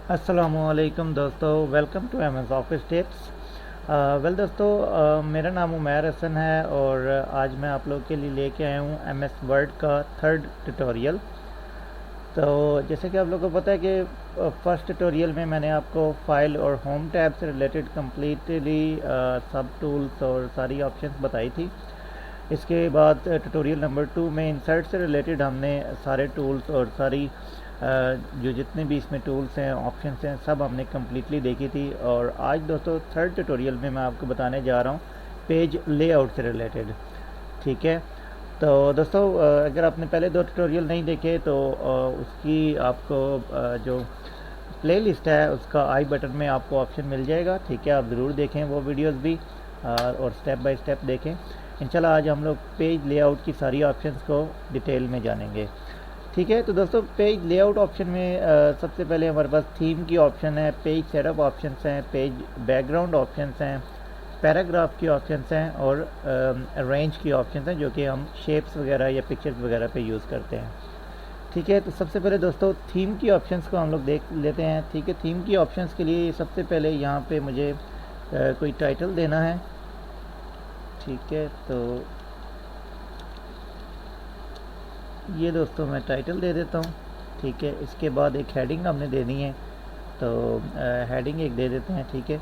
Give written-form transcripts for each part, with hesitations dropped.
अस्सलामुअलैकुम दोस्तों, welcome to M S office tips. Well दोस्तों, मेरा नाम उमैर हसन है और आज मैं आप लोग के लिए लेके आया हूँ एम एस वर्ड का थर्ड ट्यूटोरियल। तो जैसे कि आप लोगों को पता है कि फर्स्ट ट्यूटोरियल में मैंने आपको फाइल और होम टैब से रिलेटेड कम्प्लीटली सब टूल्स और सारी ऑप्शंस बताई थी। इसके बाद ट्यूटोरियल नंबर 2 में इंसर्ट से रिलेटेड हमने सारे टूल्स और सारी जो जितने भी इसमें टूल्स हैं, ऑप्शंस हैं, सब हमने कम्प्लीटली देखी थी। और आज दोस्तों थर्ड ट्यूटोरियल में मैं आपको बताने जा रहा हूँ पेज लेआउट से रिलेटेड। ठीक है, तो दोस्तों अगर आपने पहले दो ट्यूटोरियल नहीं देखे तो उसकी आपको जो प्ले लिस्ट है उसका आई बटन में आपको ऑप्शन मिल जाएगा। ठीक है, आप ज़रूर देखें वो वीडियोस भी और स्टेप बाय स्टेप देखें। इंशाल्लाह आज हम लोग पेज लेआउट की सारी ऑप्शंस को डिटेल में जानेंगे। ठीक है, तो दोस्तों पेज लेआउट ऑप्शन में सबसे पहले हमारे पास थीम की ऑप्शन है, पेज सेटअप ऑप्शंस हैं, पेज बैकग्राउंड ऑप्शंस हैं, पैराग्राफ की ऑप्शंस हैं और अरेंज की ऑप्शंस हैं जो कि हम शेप्स वगैरह या पिक्चर्स वगैरह पे यूज़ करते हैं। ठीक है, तो सबसे पहले दोस्तों थीम की ऑप्शंस को हम लोग देख लेते हैं। ठीक है, थीम की ऑप्शंस के लिए सबसे पहले यहाँ पे मुझे कोई टाइटल देना है। ठीक है, तो ये दोस्तों मैं टाइटल दे देता हूँ। ठीक है, इसके बाद एक हेडिंग हमने देनी है, तो हेडिंग एक दे देते हैं। ठीक है,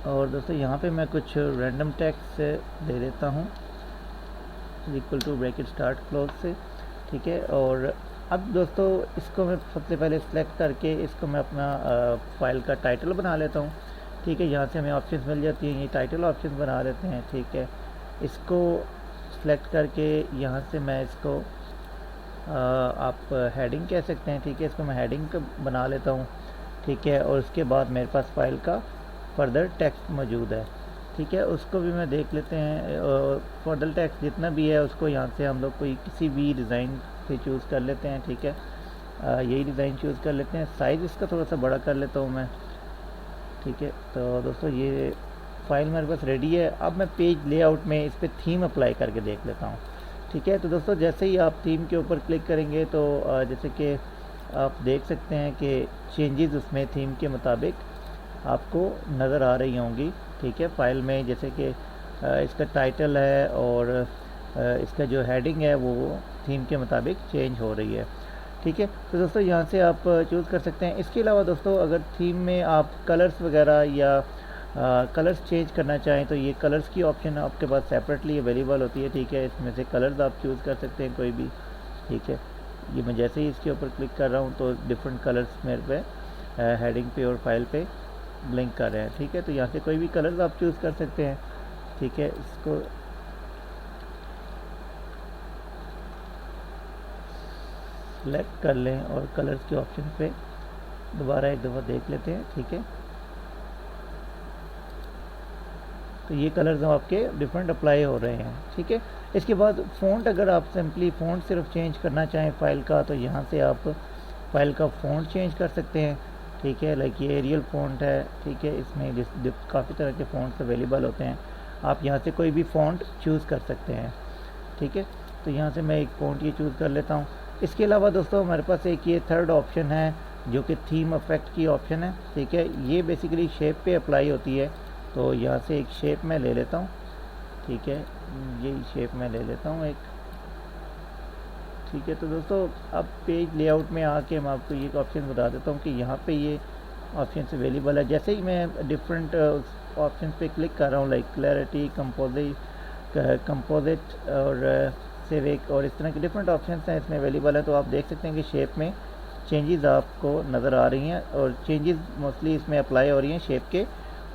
और दोस्तों यहाँ पे मैं कुछ रैंडम टेक्स्ट से दे देता हूँ equal to bracket start close से। ठीक है, और अब दोस्तों इसको मैं सबसे पहले सिलेक्ट करके इसको मैं अपना फाइल का टाइटल बना लेता हूँ। ठीक है, यहाँ से हमें ऑप्शंस मिल जाती हैं, ये टाइटल ऑप्शन बना लेते हैं। ठीक है, इसको सिलेक्ट करके यहाँ से मैं इसको आप हेडिंग कह सकते हैं। ठीक है, इसको मैं हेडिंग बना लेता हूँ। ठीक है, और उसके बाद मेरे पास फाइल का फर्दर टेक्स्ट मौजूद है। ठीक है, उसको भी मैं देख लेते हैं। फर्दर टेक्स्ट जितना भी है उसको यहाँ से हम लोग कोई किसी भी डिज़ाइन से चूज़ कर लेते हैं। ठीक है, यही डिज़ाइन चूज़ कर लेते हैं। साइज़ इसका थोड़ा सा बड़ा कर लेता हूँ मैं। ठीक है, तो दोस्तों ये फाइल मेरे पास रेडी है। अब मैं पेज लेआउट में इस पर थीम अप्लाई करके देख लेता हूँ। ठीक है, तो दोस्तों जैसे ही आप थीम के ऊपर क्लिक करेंगे तो जैसे कि आप देख सकते हैं कि चेंजेस उसमें थीम के मुताबिक आपको नज़र आ रही होंगी। ठीक है, फाइल में जैसे कि इसका टाइटल है और इसका जो हेडिंग है वो थीम के मुताबिक चेंज हो रही है। ठीक है, तो दोस्तों यहाँ से आप चूज़ कर सकते हैं। इसके अलावा दोस्तों अगर थीम में आप कलर्स वगैरह या कलर्स चेंज करना चाहें तो ये कलर्स की ऑप्शन आपके पास सेपरेटली अवेलेबल होती है। ठीक है, इसमें से कलर्स आप चूज़ कर सकते हैं कोई भी। ठीक है, ये मैं जैसे ही इसके ऊपर क्लिक कर रहा हूँ तो डिफरेंट कलर्स मेरे पे हेडिंग पे और फाइल पे ब्लिंक कर रहे हैं। ठीक है, तो यहाँ से कोई भी कलर्स आप चूज़ कर सकते हैं। ठीक है, इसको सेलेक्ट कर लें और कलर्स के ऑप्शन पे दोबारा एक दफ़ा देख लेते हैं। ठीक है, तो ये कलर्स आपके डिफरेंट अप्लाई हो रहे हैं। ठीक है, इसके बाद फ़ॉन्ट, अगर आप सिंपली फ़ॉन्ट सिर्फ चेंज करना चाहें फ़ाइल का तो यहाँ से आप फ़ाइल का फ़ॉन्ट चेंज कर सकते हैं। ठीक है, लाइक ये एरियल फ़ॉन्ट है। ठीक है, इसमें काफ़ी तरह के फ़ॉन्ट्स अवेलेबल होते हैं, आप यहाँ से कोई भी फ़ॉन्ट चूज़ कर सकते हैं। ठीक है, तो यहाँ से मैं एक फ़ॉन्ट ये चूज़ कर लेता हूँ। इसके अलावा दोस्तों हमारे पास एक ये थर्ड ऑप्शन है जो कि थीम इफेक्ट की ऑप्शन है। ठीक है, ये बेसिकली शेप पे अप्लाई होती है, तो यहाँ से एक शेप मैं ले लेता हूँ। ठीक है, यही शेप मैं ले लेता हूँ एक। ठीक है, तो दोस्तों अब पेज लेआउट में आके मैं आपको ये ऑप्शन बता देता हूँ कि यहाँ पे ये ऑप्शन अवेलेबल है। जैसे ही मैं डिफरेंट ऑप्शन पे क्लिक कर रहा हूँ, लाइक क्लैरिटी, कंपोजिट और सिविक और इस तरह के डिफरेंट ऑप्शन हैं इसमें अवेलेबल है, तो आप देख सकते हैं कि शेप में चेंजेस आपको नज़र आ रही हैं और चेंजेस मोस्टली इसमें अप्लाई हो रही हैं शेप के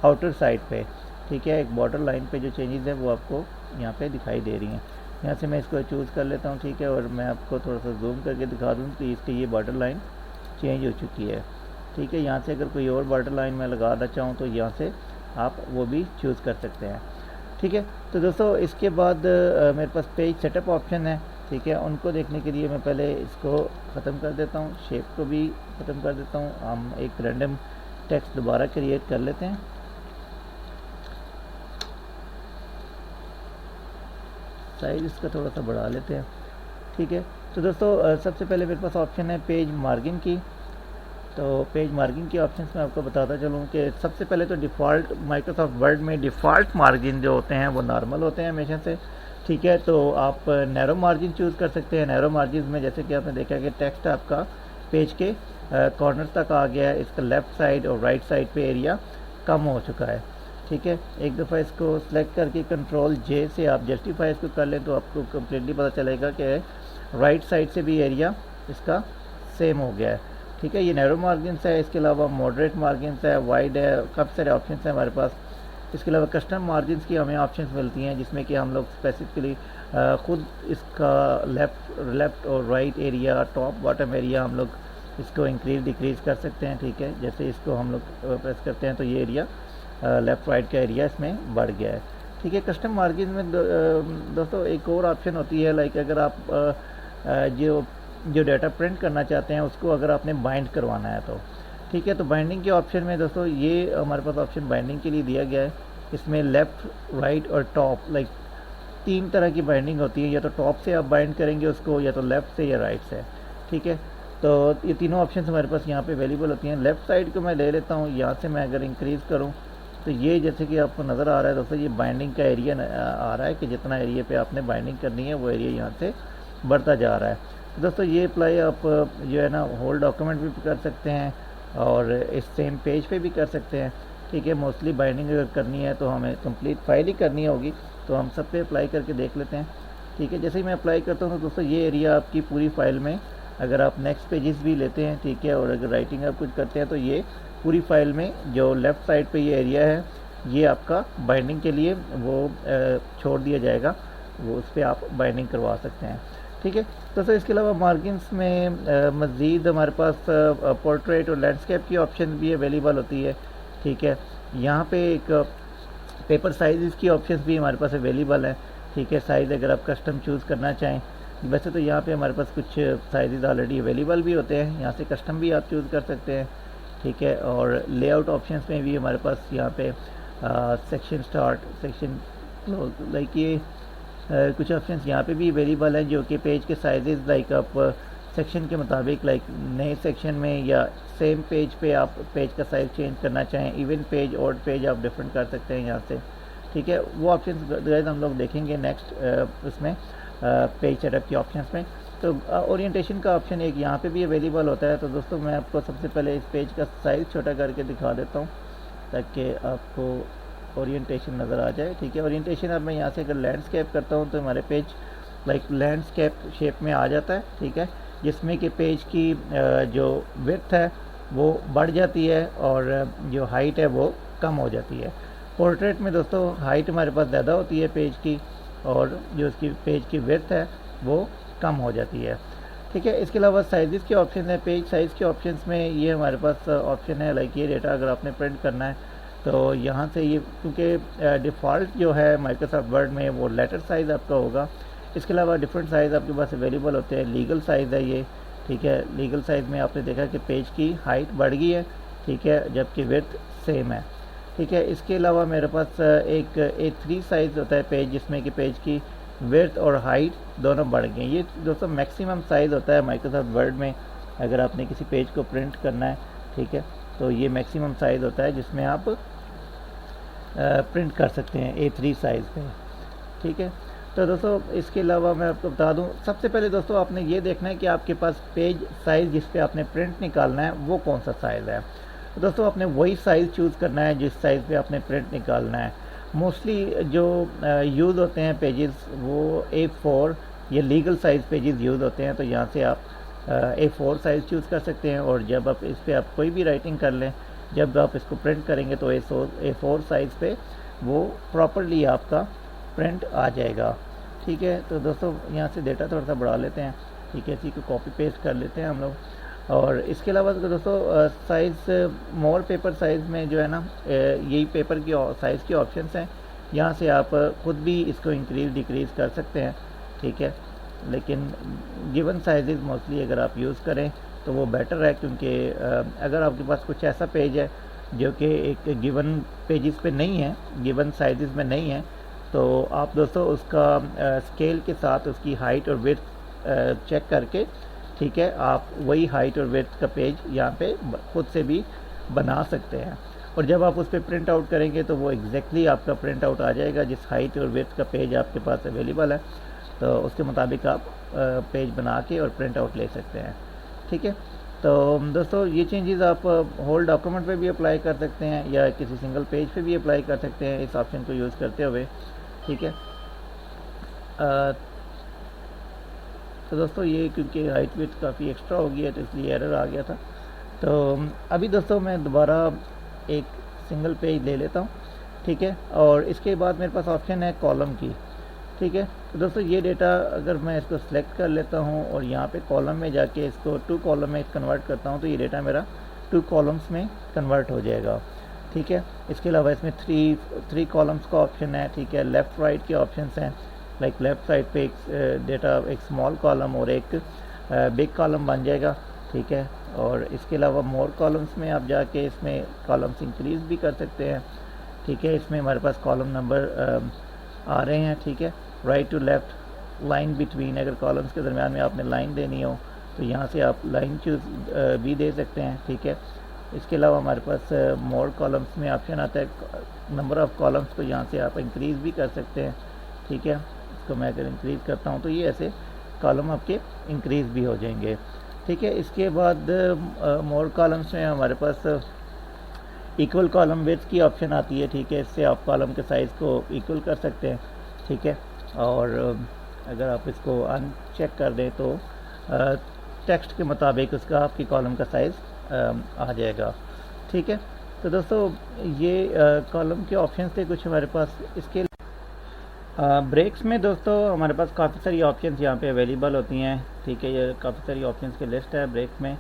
आउटर साइड पे। ठीक है, एक बॉर्डर लाइन पे जो चेंजेस है वो आपको यहाँ पे दिखाई दे रही हैं। यहाँ से मैं इसको चूज़ कर लेता हूँ। ठीक है, और मैं आपको थोड़ा सा जूम करके दिखा दूँ कि इसकी ये बॉर्डर लाइन चेंज हो चुकी है। ठीक है, यहाँ से अगर कोई और बॉर्डर लाइन मैं लगाना चाहूँ तो यहाँ से आप वो भी चूज़ कर सकते हैं। ठीक है, तो दोस्तों इसके बाद मेरे पास पेज सेटअप ऑप्शन है। ठीक है, उनको देखने के लिए मैं पहले इसको ख़त्म कर देता हूँ, शेप को भी ख़त्म कर देता हूँ। हम एक रैंडम टेक्स्ट दोबारा क्रिएट कर लेते हैं। साइज़ इसका थोड़ा सा बढ़ा लेते हैं, ठीक है। तो दोस्तों सबसे पहले मेरे पास ऑप्शन है पेज मार्जिन की। तो पेज मार्जिन के ऑप्शंस में आपको बताता चलूँ कि सबसे पहले तो डिफ़ॉल्ट माइक्रोसॉफ्ट वर्ड में डिफ़ॉल्ट मार्जिन जो होते हैं वो नॉर्मल होते हैं हमेशा से, ठीक है। तो आप नैरो मार्जिन चूज़ कर सकते हैं। नैरो मार्जिन में जैसे कि आपने देखा कि टेक्स्ट आपका पेज के कॉर्नर तक आ गया है, इसका लेफ़्ट साइड और राइट साइड पे एरिया कम हो चुका है, ठीक है। एक दफ़ा इसको सेलेक्ट करके कंट्रोल जे से आप जस्टिफाई इसको कर लें तो आपको कम्प्लीटली पता चलेगा कि राइट साइड से भी एरिया इसका सेम हो गया है, ठीक है। ये नैरो मार्जिन्स है। इसके अलावा मॉडरेट मार्जिन्स है, वाइड है, काफ़ी सारे ऑप्शन हैं हमारे पास। इसके अलावा कस्टम मार्जिन्स की हमें ऑप्शंस मिलती हैं जिसमें कि हम लोग स्पेसिफिकली ख़ुद इसका लेफ़्ट और right area, top bottom area हम लोग इसको इंक्रीज़ डिक्रीज़ कर सकते हैं, ठीक है। जैसे इसको हम लोग प्रेस करते हैं तो ये एरिया लेफ़्ट राइट का एरिया इसमें बढ़ गया है, ठीक है। कस्टम मार्जिन में दोस्तों एक और ऑप्शन होती है, लाइक अगर आप जो डाटा प्रिंट करना चाहते हैं उसको अगर आपने बाइंड करवाना है तो, ठीक है। तो बाइंडिंग के ऑप्शन में दोस्तों ये हमारे पास ऑप्शन बाइंडिंग के लिए दिया गया है। इसमें लेफ़्ट, राइट और टॉप, लाइक 3 तरह की बाइंडिंग होती है। या तो टॉप से आप बाइंड करेंगे उसको, या तो लेफ़्ट से या राइट से, ठीक है। तो ये तीनों ऑप्शन हमारे पास यहाँ पे अवेलेबल होती हैं। लेफ़्ट साइड को मैं ले लेता हूँ, यहाँ से मैं अगर इंक्रीज़ करूँ तो ये जैसे कि आपको नज़र आ रहा है दोस्तों, ये बाइंडिंग का एरिया आ रहा है कि जितना एरिया पे आपने बाइंडिंग करनी है वो एरिया यहाँ से बढ़ता जा रहा है। तो दोस्तों ये अप्लाई आप जो है ना होल डॉक्यूमेंट भी कर सकते हैं और इस सेम पेज पे भी कर सकते हैं, ठीक है। मोस्टली बाइंडिंग अगर करनी है तो हमें कंप्लीट फाइल ही करनी होगी, तो हम सब पे अप्लाई करके देख लेते हैं, ठीक है। जैसे ही मैं अप्लाई करता हूँ तो दोस्तों ये एरिया आपकी पूरी फाइल में, अगर आप नेक्स्ट पेजेस भी लेते हैं, ठीक है, और अगर राइटिंग आप कुछ करते हैं तो ये पूरी फाइल में जो लेफ़्ट साइड पे ये एरिया है ये आपका बाइंडिंग के लिए वो छोड़ दिया जाएगा, वो उस पर आप बाइंडिंग करवा सकते हैं, ठीक है। तो सर इसके अलावा मार्जिन्स में मज़ीद हमारे पास पोर्ट्रेट और लैंडस्केप की ऑप्शन भी अवेलेबल होती है, ठीक है। यहाँ पे एक पेपर साइज़ की ऑप्शंस भी हमारे पास अवेलेबल है, ठीक है। साइज़ अगर आप कस्टम चूज़ करना चाहें, वैसे तो यहाँ पे हमारे पास कुछ साइज़ ऑलरेडी अवेलेबल भी होते हैं, यहाँ से कस्टम भी आप चूज़ कर सकते हैं, ठीक है। और लेआउट ऑप्शंस में भी हमारे पास यहाँ पे section start, section close, like ये कुछ ऑप्शंस यहाँ पे भी अवेलेबल हैं जो कि पेज के साइजेस लाइक आप सेक्शन के मुताबिक, लाइक नए सेक्शन में या सेम पेज पे आप पेज का साइज़ चेंज करना चाहें, इवन पेज ऑड पेज आप डिफरेंट कर सकते हैं यहाँ से, ठीक है। वो ऑप्शंस हम लोग देखेंगे नेक्स्ट उसमें पेज सेटअप के ऑप्शंस में। तो ओरिएंटेशन का ऑप्शन एक यहाँ पे भी अवेलेबल होता है। तो दोस्तों मैं आपको सबसे पहले इस पेज का साइज़ छोटा करके दिखा देता हूँ ताकि आपको ओरिएंटेशन नज़र आ जाए, ठीक है। ओरिएंटेशन अब मैं यहाँ से अगर लैंडस्केप करता हूँ तो हमारे पेज लाइक लैंडस्केप शेप में आ जाता है, ठीक है, जिसमें कि पेज की जो विड्थ है वो बढ़ जाती है और जो हाइट है वो कम हो जाती है। पोर्ट्रेट में दोस्तों हाइट हमारे पास ज़्यादा होती है पेज की और जो उसकी पेज की विड्थ है वो कम हो जाती है, ठीक है। इसके अलावा साइज़ के ऑप्शन है। पेज साइज़ के ऑप्शंस में ये हमारे पास ऑप्शन है, लाइक ये डेटा अगर आपने प्रिंट करना है तो यहाँ से ये, क्योंकि डिफ़ॉल्ट जो है माइक्रोसॉफ्ट वर्ड में वो लेटर साइज़ आपका होगा। इसके अलावा डिफरेंट साइज़ आपके पास अवेलेबल होते हैं। लीगल साइज़ है ये, ठीक है। लीगल साइज़ में आपने देखा कि पेज की हाइट बढ़ गई है, ठीक है, जबकि विड्थ सेम है, ठीक है। इसके अलावा मेरे पास एक A3 साइज़ होता है पेज, जिसमें कि पेज की विड्थ और हाइट दोनों बढ़ गए। ये दोस्तों मैक्सिमम साइज़ होता है माइक्रोसॉफ्ट वर्ड में, अगर आपने किसी पेज को प्रिंट करना है, ठीक है, तो ये मैक्सिमम साइज़ होता है जिसमें आप प्रिंट कर सकते हैं A3 साइज़ पे, ठीक है। तो दोस्तों इसके अलावा मैं आपको बता दूं, सबसे पहले दोस्तों आपने ये देखना है कि आपके पास पेज साइज़ जिस पे आपने प्रिंट निकालना है वो कौन सा साइज़ है। तो दोस्तों आपने वही साइज़ चूज़ करना है जिस साइज़ पे आपने प्रिंट निकालना है। मोस्टली जो यूज़ होते हैं पेजेस वो A4 या लीगल साइज़ पेजेस यूज़ होते हैं, तो यहाँ से आप A4 साइज़ चूज़ कर सकते हैं और जब आप इस पर आप कोई भी राइटिंग कर लें, जब आप इसको प्रिंट करेंगे तो A4 साइज़ पे वो प्रॉपरली आपका प्रिंट आ जाएगा, ठीक है। तो दोस्तों यहाँ से डेटा थोड़ा सा बढ़ा लेते हैं, ठीक है, इसी को कॉपी पेस्ट कर लेते हैं हम लोग। और इसके अलावा दोस्तों साइज़ मोर पेपर साइज़ में जो है ना यही पेपर की साइज़ के ऑप्शंस हैं, यहाँ से आप ख़ुद भी इसको इंक्रीज़ डिक्रीज़ कर सकते हैं, ठीक है। लेकिन गिवन साइज़ मोस्टली अगर आप यूज़ करें तो वो बेटर है, क्योंकि अगर आपके पास कुछ ऐसा पेज है जो कि एक गिवन पेजेस पे नहीं है, गिवन साइज़ में नहीं है, तो आप दोस्तों उसका स्केल के साथ उसकी हाइट और विड्थ चेक करके, ठीक है, आप वही हाइट और विड्थ का पेज यहाँ पे खुद से भी बना सकते हैं। और जब आप उस पर प्रिंट आउट करेंगे तो वो एग्जैक्टली आपका प्रिंट आउट आ जाएगा जिस हाइट और विड्थ का पेज आपके पास अवेलेबल है, तो उसके मुताबिक आप पेज बना के और प्रिंट आउट ले सकते हैं। ठीक है, तो दोस्तों ये चेंजेस आप होल डॉक्यूमेंट पे भी अप्लाई कर सकते हैं या किसी सिंगल पेज पे भी अप्लाई कर सकते हैं इस ऑप्शन को यूज़ करते हुए। ठीक है, तो दोस्तों ये क्योंकि हाइट विड्थ काफ़ी एक्स्ट्रा हो गया तो इसलिए एरर आ गया था। तो अभी दोस्तों मैं दोबारा एक सिंगल पेज ले लेता हूँ। ठीक है, और इसके बाद मेरे पास ऑप्शन है कॉलम की। ठीक है, तो दोस्तों ये डेटा अगर मैं इसको सिलेक्ट कर लेता हूँ और यहाँ पे कॉलम में जाके इसको 2 कॉलम में कन्वर्ट करता हूँ तो ये डेटा मेरा 2 कॉलम्स में कन्वर्ट हो जाएगा। ठीक है, इसके अलावा इसमें 3 कॉलम्स का ऑप्शन है। ठीक है, लेफ़्ट राइट के ऑप्शंस हैं, लाइक लेफ़्ट साइड पे एक डेटा एक स्मॉल कॉलम और एक बिग कॉलम बन जाएगा। ठीक है, और इसके अलावा मोर कॉलम्स में आप जाके इसमें कॉलम्स इंक्रीज़ भी कर सकते हैं। ठीक है, इसमें हमारे पास कॉलम नंबर आ रहे हैं। ठीक है, right to left, line between, अगर कॉलम्स के दरमियान में आपने लाइन देनी हो तो यहाँ से आप लाइन चूज़ भी दे सकते हैं। ठीक है, इसके अलावा हमारे पास मोर कॉलम्स में ऑप्शन आता है, नंबर ऑफ़ कॉलम्स को यहाँ से आप इंक्रीज़ भी कर सकते हैं। ठीक है, इसको मैं अगर इंक्रीज़ करता हूँ तो ये ऐसे कॉलम आपके इंक्रीज़ भी हो जाएंगे। ठीक है, इसके बाद मोर कॉलम्स में हमारे पास इक्वल कॉलम विड्थ की ऑप्शन आती है। ठीक है, इससे आप कॉलम के साइज़ को इक्वल कर सकते हैं। ठीक है, और अगर आप इसको अनचेक कर दें तो टेक्स्ट के मुताबिक उसका आपकी कॉलम का साइज़ आ जाएगा। ठीक है, तो दोस्तों ये कॉलम के ऑप्शन थे कुछ हमारे पास। इसके ब्रेक्स में दोस्तों हमारे पास काफ़ी सारी ऑप्शंस यहाँ पे अवेलेबल होती हैं। ठीक है, ये काफ़ी सारी ऑप्शंस की लिस्ट है ब्रेक में,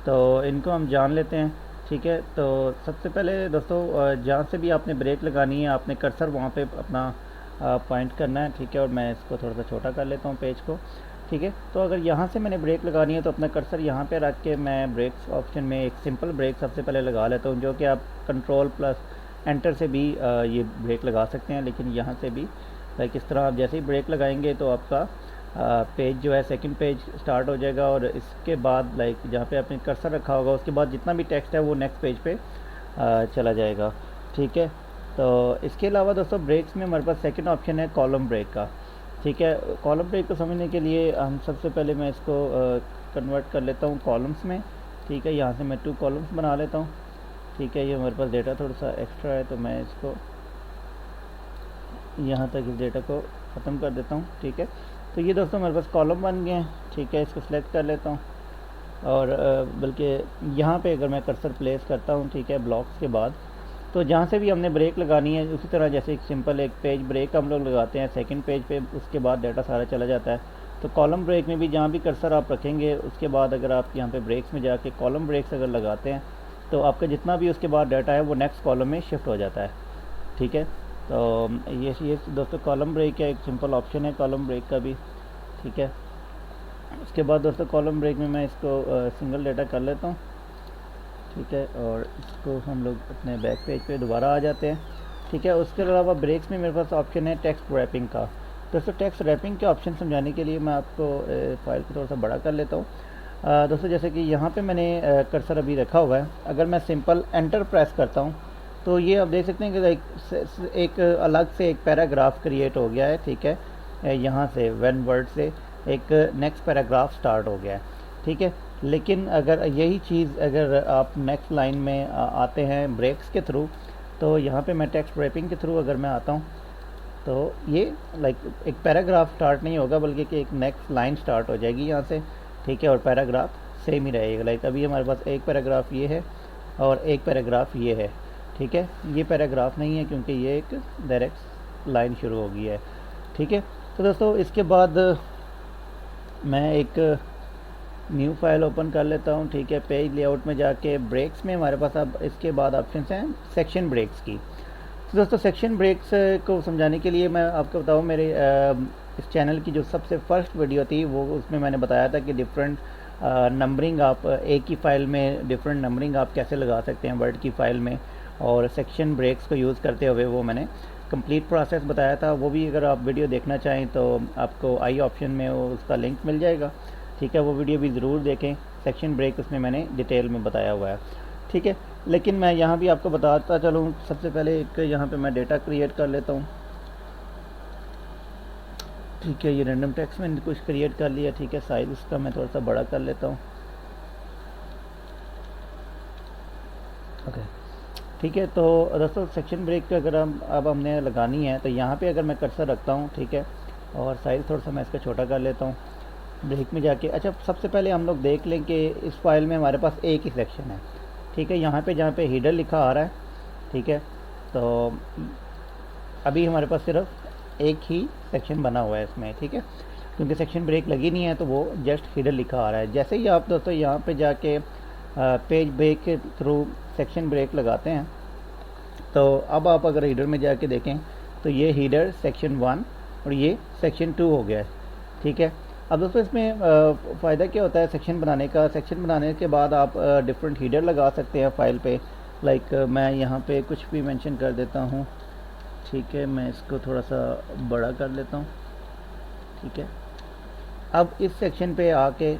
तो इनको हम जान लेते हैं। ठीक है, तो सबसे पहले दोस्तों जहाँ से भी आपने ब्रेक लगानी है आपने कर्सर वहाँ पे अपना पॉइंट करना है। ठीक है, और मैं इसको थोड़ा सा छोटा कर लेता हूँ पेज को। ठीक है, तो अगर यहाँ से मैंने ब्रेक लगानी है तो अपना कर्सर यहाँ पे रख के मैं ब्रेक्स ऑप्शन में एक सिंपल ब्रेक सबसे पहले लगा लेता हूँ, जो कि आप कंट्रोल प्लस एंटर से भी ये ब्रेक लगा सकते हैं। लेकिन यहाँ से भी लाइक इस तरह आप जैसे ही ब्रेक लगाएंगे तो आपका पेज जो है सेकंड पेज स्टार्ट हो जाएगा, और इसके बाद लाइक जहाँ पे आपने कर्सर रखा होगा उसके बाद जितना भी टेक्स्ट है वो नेक्स्ट पेज पे चला जाएगा। ठीक है, तो इसके अलावा दोस्तों ब्रेक्स में हमारे पास सेकंड ऑप्शन है कॉलम ब्रेक का। ठीक है, कॉलम ब्रेक को समझने के लिए हम सबसे पहले मैं इसको कन्वर्ट कर लेता हूँ कॉलम्स में। ठीक है, यहाँ से मैं 2 कॉलम्स बना लेता हूँ। ठीक है, ये हमारे पास डेटा थोड़ा सा एक्स्ट्रा है तो मैं इसको यहाँ तक इस डेटा को ख़त्म कर देता हूँ। ठीक है, तो ये दोस्तों हमारे पास कॉलम बन गए हैं। ठीक है, इसको सिलेक्ट कर लेता हूँ और बल्कि यहाँ पे अगर मैं कर्सर प्लेस करता हूँ, ठीक है, ब्लॉक्स के बाद, तो जहाँ से भी हमने ब्रेक लगानी है उसी तरह जैसे एक सिंपल एक पेज ब्रेक हम लोग लगाते हैं सेकंड पेज पे, उसके बाद डाटा सारा चला जाता है। तो कॉलम ब्रेक में भी जहाँ भी कर्सर आप रखेंगे उसके बाद अगर आप यहाँ पे ब्रेक्स में जाके कॉलम ब्रेक्स अगर लगाते हैं तो आपका जितना भी उसके बाद डाटा है वो नेक्स्ट कॉलम में शिफ्ट हो जाता है। ठीक है, तो ये दोस्तों कॉलम ब्रेक है, एक सिंपल ऑप्शन है कॉलम ब्रेक का भी। ठीक है, उसके बाद दोस्तों कॉलम ब्रेक में मैं इसको सिंगल डाटा कर लेता हूँ। ठीक है, और इसको हम लोग अपने बैक पेज पे दोबारा आ जाते हैं। ठीक है, उसके अलावा ब्रेक्स में मेरे पास ऑप्शन है टेक्स्ट रैपिंग का। दोस्तों टेक्स्ट रैपिंग के ऑप्शन समझाने के लिए मैं आपको फाइल को थोड़ा सा बड़ा कर लेता हूँ। दोस्तों जैसे कि यहाँ पे मैंने कर्सर अभी रखा हुआ है, अगर मैं सिंपल एंटर प्रेस करता हूँ तो ये आप देख सकते हैं कि एक अलग से एक पैराग्राफ क्रिएट हो गया है। ठीक है, यहाँ से वन वर्ड से एक नेक्स्ट पैराग्राफ स्टार्ट हो गया है। ठीक है, लेकिन अगर यही चीज़ अगर आप नेक्स्ट लाइन में आते हैं ब्रेक्स के थ्रू, तो यहाँ पे मैं टेक्स्ट रैपिंग के थ्रू अगर मैं आता हूँ तो ये लाइक एक पैराग्राफ स्टार्ट नहीं होगा बल्कि कि एक नेक्स्ट लाइन स्टार्ट हो जाएगी यहाँ से। ठीक है, और पैराग्राफ सेम ही रहेगा। लाइक अभी हमारे पास एक पैराग्राफ ये है और एक पैराग्राफ ये है। ठीक है, ये पैराग्राफ नहीं है क्योंकि ये एक डायरेक्ट लाइन शुरू हो गई है। ठीक है, तो दोस्तों इसके बाद मैं एक न्यू फाइल ओपन कर लेता हूँ। ठीक है, पेज लेआउट में जाके ब्रेक्स में हमारे पास अब इसके बाद ऑप्शन हैं सेक्शन ब्रेक्स की। तो दोस्तों सेक्शन ब्रेक्स को समझाने के लिए मैं आपको बताऊँ, मेरे इस चैनल की जो सबसे फर्स्ट वीडियो थी वो उसमें मैंने बताया था कि डिफरेंट नंबरिंग आप एक ही फ़ाइल में डिफरेंट नंबरिंग आप कैसे लगा सकते हैं वर्ड की फ़ाइल में, और सेक्शन ब्रेक्स को यूज़ करते हुए वो मैंने कंप्लीट प्रोसेस बताया था, वो भी अगर आप वीडियो देखना चाहें तो आपको आई ऑप्शन में उसका लिंक मिल जाएगा, ठीक है। वो वीडियो भी ज़रूर देखें, सेक्शन ब्रेक उसमें मैंने डिटेल में बताया हुआ है, ठीक है। लेकिन मैं यहाँ भी आपको बताता चलूँ, सबसे पहले एक यहाँ पे मैं डेटा क्रिएट कर लेता हूँ, ठीक है। ये रैंडम टेक्स्ट मैंने कुछ क्रिएट कर लिया, ठीक है। साइज़ उसका मैं थोड़ा सा बड़ा कर लेता हूँ, ओके, ठीक है। तो दोस्तों सेक्शन ब्रेक पे अगर हम अब हमने लगानी है तो यहाँ पे अगर मैं कर्सर रखता हूँ, ठीक है, और साइज़ थोड़ा सा मैं इसका छोटा कर लेता हूँ ब्रेक में जाके। अच्छा, सबसे पहले हम लोग देख लें कि इस फाइल में हमारे पास एक ही सेक्शन है, ठीक है। यहाँ पे जहाँ पे हीडर लिखा आ रहा है, ठीक है, तो अभी हमारे पास सिर्फ एक ही सेक्शन बना हुआ है इसमें, ठीक है, क्योंकि सेक्शन ब्रेक लगी नहीं है तो वो जस्ट हीडर लिखा आ रहा है। जैसे ही आप दोस्तों यहाँ पे जाके पेज ब्रेक के थ्रू सेक्शन ब्रेक लगाते हैं, तो अब आप अगर हीडर में जाके देखें तो ये हीडर सेक्शन 1 और ये सेक्शन 2 हो गया है, ठीक है। अब दोस्तों इसमें फ़ायदा क्या होता है सेक्शन बनाने का, सेक्शन बनाने के बाद आप डिफरेंट हीडर लगा सकते हैं फ़ाइल पे। लाइक मैं यहाँ पे कुछ भी मेंशन कर देता हूँ, ठीक है, मैं इसको थोड़ा सा बड़ा कर लेता हूँ, ठीक है। अब इस सेक्शन पे आके,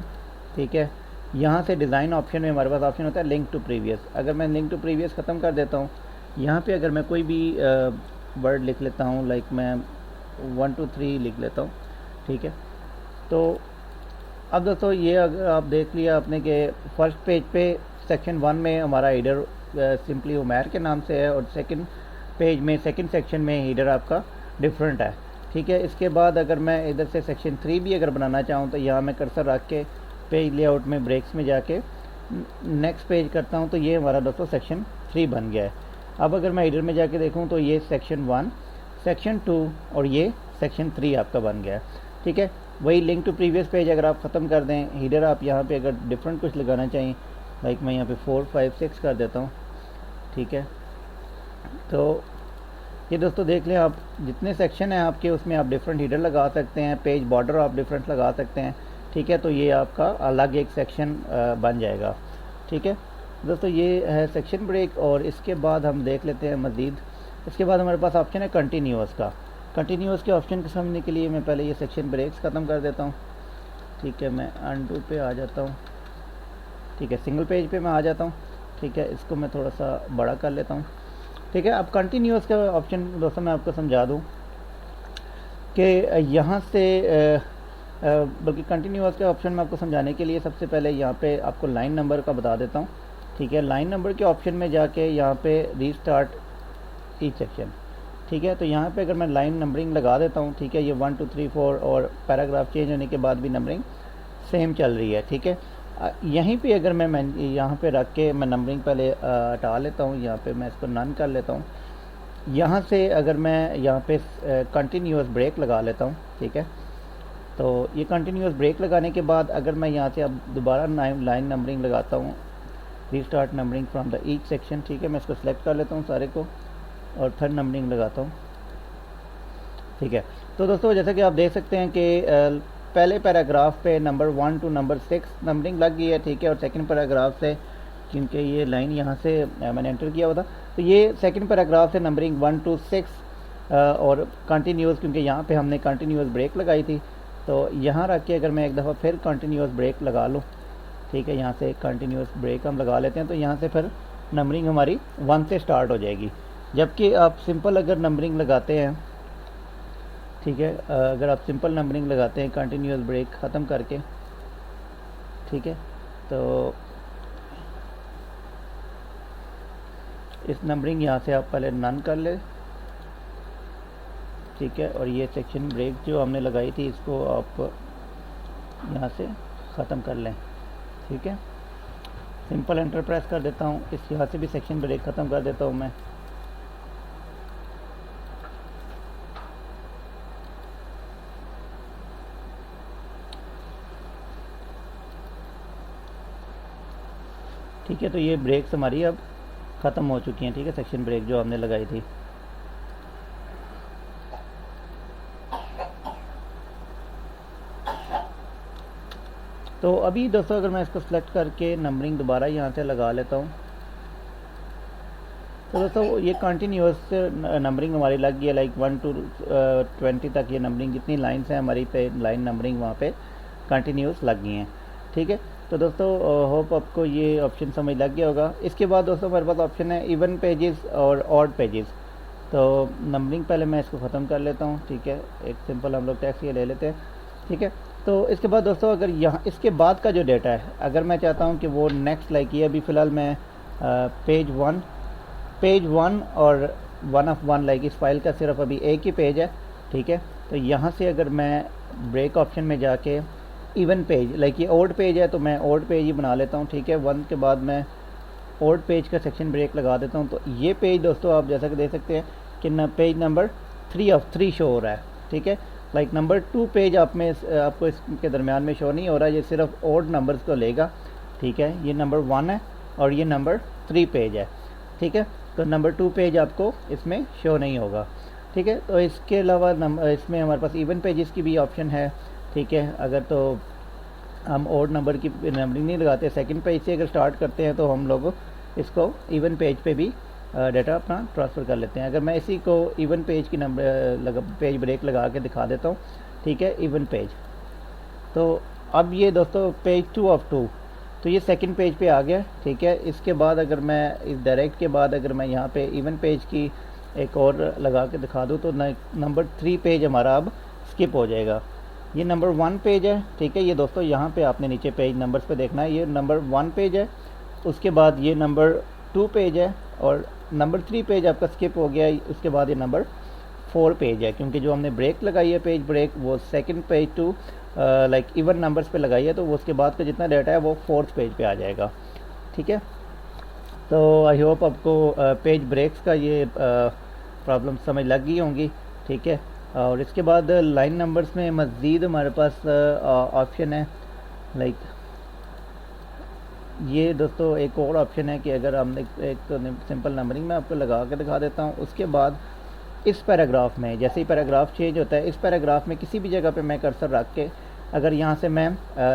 ठीक है, यहाँ से डिज़ाइन ऑप्शन में हमारे पास ऑप्शन होता है लिंक टू प्रीवियस। अगर मैं लिंक टू प्रीवियस ख़त्म कर देता हूँ, यहाँ पे अगर मैं कोई भी वर्ड लिख लेता हूँ, लाइक मैं 1 2 3 लिख लेता हूँ, ठीक है। तो अब दोस्तों ये अगर आप देख लिया आपने कि फर्स्ट पेज पे सेक्शन 1 में हमारा हीडर सिंपली उमैर के नाम से है, और सेकंड पेज में सेकंड सेक्शन में हीडर आपका डिफरेंट है, ठीक है। इसके बाद अगर मैं इधर से सेक्शन 3 भी अगर बनाना चाहूँ तो यहाँ मैं कर्सर रख के पेज लेआउट में ब्रेक्स में जाके नेक्स्ट पेज करता हूँ, तो ये हमारा दोस्तों सेक्शन 3 बन गया है। अब अगर मैं हीडर में जाके देखूँ तो ये सेक्शन 1, सेक्शन 2 और ये सेक्शन 3 आपका बन गया है, ठीक है। वही लिंक टू प्रीवियस पेज अगर आप ख़त्म कर दें, हीडर आप यहाँ पे अगर डिफरेंट कुछ लगाना चाहिए, लाइक मैं यहाँ पे 4 5 6 कर देता हूँ, ठीक है। तो ये दोस्तों देख लें, आप जितने सेक्शन हैं आपके उसमें आप डिफरेंट हीडर लगा सकते हैं, पेज बॉर्डर आप डिफरेंट लगा सकते हैं, ठीक है। तो ये आपका अलग एक सेक्शन बन जाएगा, ठीक है दोस्तों। ये है सेक्शन ब्रेक, और इसके बाद हम देख लेते हैं मज़ीद। इसके बाद हमारे पास ऑप्शन है कंटिन्यूअस का। कंटिन्यूअस के ऑप्शन को समझने के लिए मैं पहले ये सेक्शन ब्रेक्स ख़त्म कर देता हूँ, ठीक है। मैं अनडू पे आ जाता हूँ, ठीक है, सिंगल पेज पे मैं आ जाता हूँ, ठीक है। इसको मैं थोड़ा सा बड़ा कर लेता हूँ, ठीक है। अब कंटिन्यूअस का ऑप्शन दोस्तों मैं आपको समझा दूँ कि यहाँ से बल्कि कंटिन्यूअस का ऑप्शन मैं आपको समझाने के लिए सबसे पहले यहाँ पे आपको लाइन नंबर का बता देता हूँ, ठीक है। लाइन नंबर के ऑप्शन में जाके यहाँ पे रीस्टार्ट ईच सेक्शन, ठीक है। तो यहाँ पे अगर मैं लाइन नंबरिंग लगा देता हूँ, ठीक है, ये 1 2 3 4 और पैराग्राफ चेंज होने के बाद भी नंबरिंग सेम चल रही है, ठीक है। यहीं पे अगर मैं यहाँ पे रख के मैं नंबरिंग पहले हटा लेता हूँ, यहाँ पे मैं इसको नन कर लेता हूँ। यहाँ से अगर मैं यहाँ पे कंटिन्यूअस ब्रेक लगा लेता हूँ, ठीक है। तो ये कंटिन्यूअस ब्रेक लगाने के बाद अगर मैं यहाँ से अब दोबारा लाइन नंबरिंग लगाता हूँ, restart numbering from the each section, ठीक है। मैं इसको सेलेक्ट कर लेता हूँ सारे को और थर्ड नंबरिंग लगाता हूँ, ठीक है। तो दोस्तों जैसा कि आप देख सकते हैं कि पहले पैराग्राफ पे नंबर 1 टू नंबर 6 नंबरिंग लग गई है, ठीक है। और सेकंड पैराग्राफ से, क्योंकि ये लाइन यहाँ से मैंने एंटर किया हुआ था, तो ये सेकंड पैराग्राफ से नंबरिंग 1 to 6 और कंटिन्यूअस, क्योंकि यहाँ पे हमने कंटिन्यूअस ब्रेक लगाई थी, तो यहाँ रख के अगर मैं एक दफ़ा फिर कंटिन्यूअस ब्रेक लगा लूँ, ठीक है, यहाँ से कंटिन्यूअस ब्रेक हम लगा लेते हैं, तो यहाँ से फिर नंबरिंग हमारी 1 से स्टार्ट हो जाएगी। जबकि आप सिंपल अगर नंबरिंग लगाते हैं, ठीक है, अगर आप सिंपल नंबरिंग लगाते हैं कंटिन्यूअस ब्रेक ख़त्म करके, ठीक है, तो इस नंबरिंग यहाँ से आप पहले नन कर ले, ठीक है। और ये सेक्शन ब्रेक जो हमने लगाई थी इसको आप यहाँ से ख़त्म कर लें, ठीक है। सिंपल एंटर प्रेस कर देता हूँ, इस यहाँ से भी सेक्शन ब्रेक ख़त्म कर देता हूँ मैं। ठीक है, तो ये ब्रेक्स हमारी अब ख़त्म हो चुकी हैं, ठीक है, सेक्शन ब्रेक जो हमने लगाई थी। तो अभी दोस्तों अगर मैं इसको सेलेक्ट करके नंबरिंग दोबारा यहाँ से लगा लेता हूँ, तो दोस्तों ये कंटिन्यूस नंबरिंग हमारी लग गई है, लाइक 1 to 20 तक ये नंबरिंग जितनी लाइन्स हैं हमारी पे लाइन नंबरिंग वहाँ पे कंटिन्यूस लग गई हैं। ठीक है, तो दोस्तों होप आपको ये ऑप्शन समझ लग गया होगा। इसके बाद दोस्तों हमारे पास ऑप्शन है इवन पेजेस और ऑड पेजेस। तो नंबरिंग पहले मैं इसको ख़त्म कर लेता हूँ। ठीक है, एक सिंपल हम लोग टैक्स ये ले लेते हैं। ठीक है, तो इसके बाद दोस्तों अगर यहाँ इसके बाद का जो डेटा है अगर मैं चाहता हूँ कि वो नेक्स्ट लाइक ये अभी फ़िलहाल मैं पेज वन और 1 of 1 लाइक इस फाइल का सिर्फ अभी एक ही पेज है। ठीक है, तो यहाँ से अगर मैं ब्रेक ऑप्शन में जाके इवन पेज लाइक ये ओल्ड पेज है तो मैं ओल्ड पेज ही बना लेता हूँ। ठीक है, 1 के बाद मैं ओल्ड पेज का सेक्शन ब्रेक लगा देता हूँ। तो ये पेज दोस्तों आप जैसा कि देख सकते हैं कि पेज नंबर 3 of 3 शो हो रहा है। ठीक है, लाइक नंबर 2 पेज आपको इसके दरमियान में शो नहीं हो रहा है, ये सिर्फ ओल्ड नंबर्स को लेगा। ठीक है, ये नंबर 1 है और ये नंबर 3 पेज है। ठीक है, तो नंबर 2 पेज आपको इसमें शो नहीं होगा। ठीक है, तो इसके अलावा इसमें हमारे पास इवन पेजेस की भी ऑप्शन है। ठीक है, अगर तो हम ओड नंबर की नंबरिंग नहीं लगाते, सेकंड पेज से अगर स्टार्ट करते हैं तो हम लोग इसको इवन पेज पे भी डाटा अपना ट्रांसफ़र कर लेते हैं। अगर मैं इसी को इवन पेज की पेज ब्रेक लगा के दिखा देता हूँ। ठीक है, इवन पेज, तो अब ये दोस्तों पेज 2 of 2, तो ये सेकंड पेज पे आ गया। ठीक है, इसके बाद अगर मैं इस डायरेक्ट के बाद अगर मैं यहाँ पे इवन पेज की एक और लगा के दिखा दूँ तो नंबर 3 पेज हमारा अब स्किप हो जाएगा। ये नंबर 1 पेज है। ठीक है, ये दोस्तों यहाँ पे आपने नीचे पेज नंबर्स पे देखना है, ये नंबर 1 पेज है, उसके बाद ये नंबर 2 पेज है और नंबर 3 पेज आपका स्किप हो गया है। उसके बाद ये नंबर 4 पेज है, क्योंकि जो हमने ब्रेक लगाई है पेज ब्रेक वो second page to like even numbers पे लगाई है, तो वो उसके बाद का जितना डाटा है वो 4th पेज पे आ जाएगा। ठीक है, तो आई होप आपको पेज ब्रेक्स का ये प्रॉब्लम समझ लग गई होंगी। ठीक है, और इसके बाद लाइन नंबर्स में मज़ीद हमारे पास ऑप्शन है, लाइक ये दोस्तों एक और ऑप्शन है कि अगर हमने एक तो सिंपल नंबरिंग में आपको लगा के दिखा देता हूँ। उसके बाद इस पैराग्राफ में जैसे ही पैराग्राफ चेंज होता है, इस पैराग्राफ में किसी भी जगह पे मैं कर्सर रख के अगर यहाँ से मैं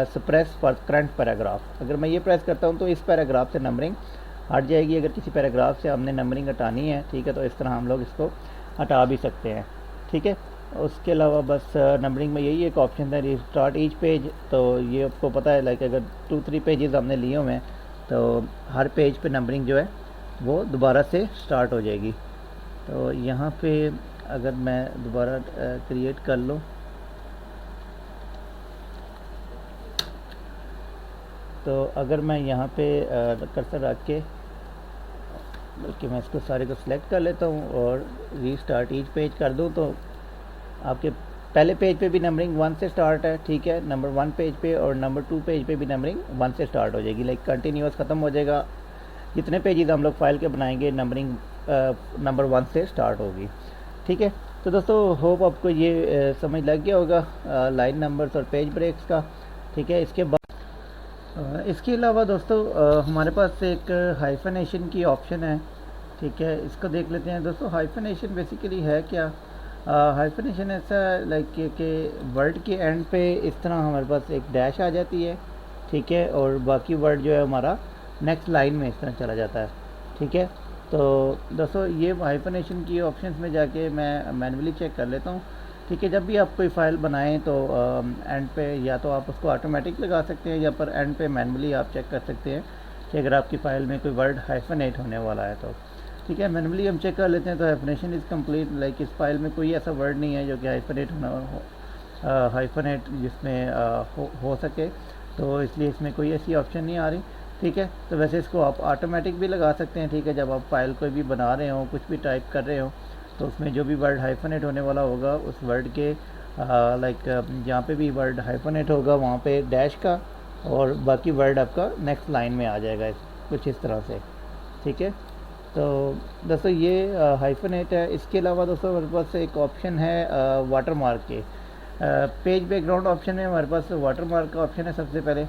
सप्रेस फॉर करंट पैराग्राफ अगर मैं ये प्रेस करता हूँ तो इस पैराग्राफ से नंबरिंग हट जाएगी। अगर किसी पैराग्राफ से हमने नंबरिंग हटानी है, ठीक है, तो इस तरह हम लोग इसको हटा भी सकते हैं। ठीक है, उसके अलावा बस नंबरिंग में यही एक ऑप्शन है रिस्टार्ट ईच पेज, तो ये आपको पता है लाइक अगर 2-3 पेजेस हमने लिए हुए हैं तो हर पेज पे नंबरिंग जो है वो दोबारा से स्टार्ट हो जाएगी। तो यहाँ पे अगर मैं दोबारा क्रिएट कर लूँ तो अगर मैं यहाँ पे कर्सर रख के बल्कि मैं इसको सारे को सिलेक्ट कर लेता हूँ और रीस्टार्ट ईच पेज कर दूँ तो आपके पहले पेज पे भी नंबरिंग 1 से स्टार्ट है। ठीक है, नंबर 1 पेज पे और नंबर 2 पेज पे भी नंबरिंग 1 से स्टार्ट हो जाएगी, लाइक कंटिन्यूस ख़त्म हो जाएगा। जितने पेजेस हम लोग फाइल के बनाएंगे नंबरिंग नंबर 1 से स्टार्ट होगी। ठीक है, तो दोस्तों होप आपको ये समझ लग गया होगा लाइन नंबर्स और पेज ब्रेक्स का। ठीक है, इसके अलावा दोस्तों हमारे पास एक हाइफनेशन की ऑप्शन है। ठीक है, इसको देख लेते हैं दोस्तों। हाइफनेशन बेसिकली है क्या? हाइफनेशन ऐसा लाइक कि वर्ड के एंड पे इस तरह हमारे पास एक डैश आ जाती है। ठीक है, और बाकी वर्ड जो है हमारा नेक्स्ट लाइन में इस तरह चला जाता है। ठीक है, तो दोस्तों ये हाइफनेशन की ऑप्शंस में जाके मैं मैन्युअली चेक कर लेता हूँ। ठीक है, जब भी आप कोई फ़ाइल बनाएं तो एंड पे या तो आप उसको ऑटोमेटिक लगा सकते हैं या पर एंड पे मैन्युअली आप चेक कर सकते हैं कि अगर आपकी फ़ाइल में कोई वर्ड हाइफनेट होने वाला है तो। ठीक है, मैन्युअली हम चेक कर लेते हैं तो हाइफनेशन इज़ कंप्लीट, लाइक इस फाइल में कोई ऐसा वर्ड नहीं है जो कि हाइफनेट जिसमें हो सके, तो इसलिए इसमें कोई ऐसी ऑप्शन नहीं आ रही। ठीक है, तो वैसे इसको आप ऑटोमेटिक भी लगा सकते हैं। ठीक है, जब आप फाइल कोई भी बना रहे हो, कुछ भी टाइप कर रहे हो, तो उसमें जो भी वर्ड हाइफनेट होने वाला होगा उस वर्ड के लाइक जहाँ पे भी वर्ड हाइफनेट होगा वहाँ पे डैश का और बाकी वर्ड आपका नेक्स्ट लाइन में आ जाएगा कुछ इस तरह से। ठीक है, तो दोस्तों ये हाइफनेट है। इसके अलावा दोस्तों हमारे पास एक ऑप्शन है वाटर मार्क के पेज बैकग्राउंड ऑप्शन में हमारे पास वाटर मार्क का ऑप्शन है सबसे पहले।